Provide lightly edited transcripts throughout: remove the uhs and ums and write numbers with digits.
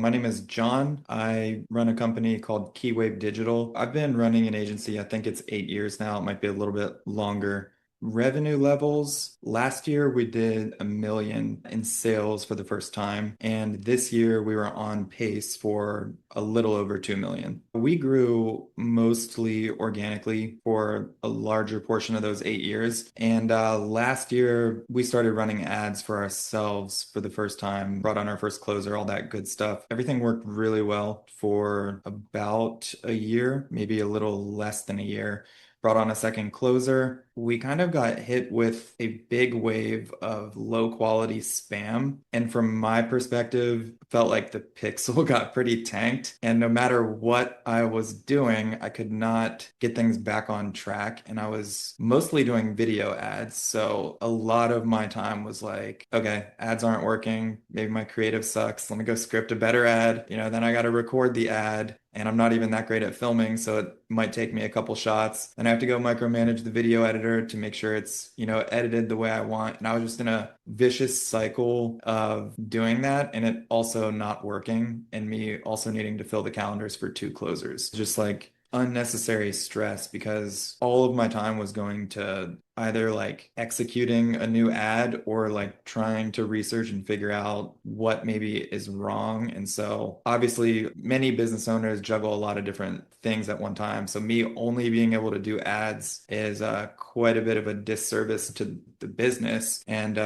My name is John. I run a company called Keywave Digital. I've been running an agency, I think it's 8 years now. It might be a little bit longer. Revenue levels, last year we did 1 million in sales for the first time, and this year we were on pace for a little over 2 million. We grew mostly organically for a larger portion of those 8 years, and last year we started running ads for ourselves for the first time, brought on our first closer, all that good stuff. Everything worked really well for about a year, maybe a little less than a year. Brought on a second closer. We kind of got hit with a big wave of low quality spam. And from my perspective, felt like the pixel got pretty tanked. And no matter what I was doing, I could not get things back on track. And I was mostly doing video ads. So a lot of my time was like, okay, ads aren't working. Maybe my creative sucks. Let me go script a better ad. Then I got to record the ad. And I'm not even that great at filming, so it might take me a couple shots. Then I have to go micromanage the video editor to make sure it's, edited the way I want. And I was just in a vicious cycle of doing that and it also not working and me also needing to fill the calendars for two closers. Just like unnecessary stress because all of my time was going to either like executing a new ad or like trying to research and figure out what maybe is wrong. And so obviously many business owners juggle a lot of different things at one time. So me only being able to do ads is quite a bit of a disservice to the business. And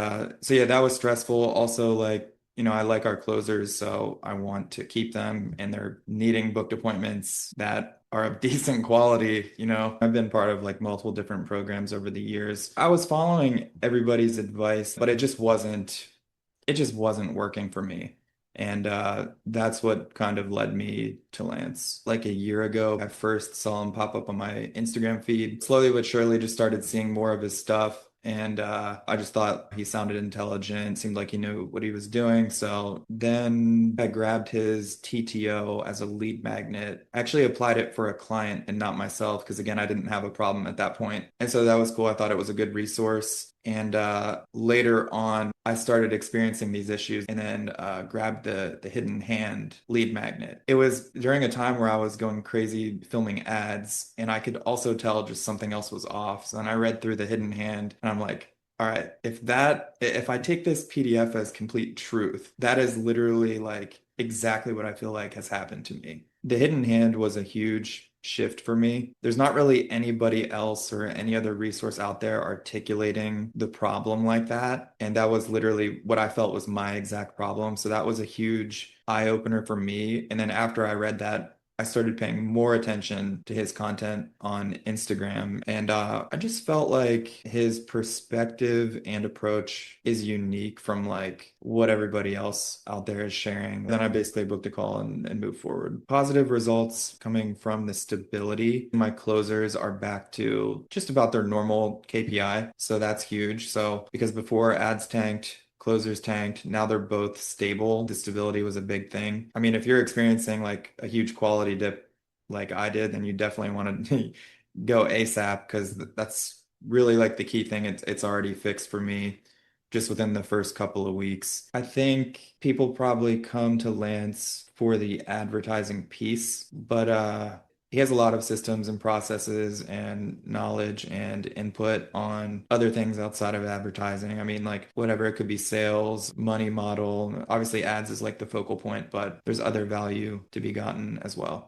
so yeah, that was stressful. Also like I like our closers, so I want to keep them and they're needing booked appointments that are of decent quality. I've been part of like multiple different programs over the years. I was following everybody's advice, but it just wasn't working for me. And that's what kind of led me to Lance. Like a year ago, I first saw him pop up on my Instagram feed. Slowly but surely, just started seeing more of his stuff. And I just thought he sounded intelligent, seemed like he knew what he was doing. So then I grabbed his TTO as a lead magnet. I actually applied it for a client and not myself, because again, I didn't have a problem at that point. And so that was cool. I thought it was a good resource. And later on, I started experiencing these issues and then grabbed the hidden hand lead magnet. It was during a time where I was going crazy filming ads, and I could also tell just something else was off. So then I read through the hidden hand, and I'm like, all right, if I take this PDF as complete truth, that is literally like exactly what I feel like has happened to me. The hidden hand was a huge shift for me. There's not really anybody else or any other resource out there articulating the problem like that. And that was literally what I felt was my exact problem. So that was a huge eye opener for me. And then after I read that, I started paying more attention to his content on Instagram. And I just felt like his perspective and approach is unique from like what everybody else out there is sharing. Then I basically booked a call and moved forward. Positive results coming from the stability. My closers are back to just about their normal KPI. So that's huge. So because before ads tanked, closers tanked. Now they're both stable. The stability was a big thing. I mean, if you're experiencing like a huge quality dip like I did, then you definitely want to go ASAP because that's really like the key thing. It's already fixed for me just within the first couple of weeks. I think people probably come to Lance for the advertising piece, but he has a lot of systems and processes and knowledge and input on other things outside of advertising. I mean, like whatever, it could be sales, money model. Obviously, ads is like the focal point, but there's other value to be gotten as well.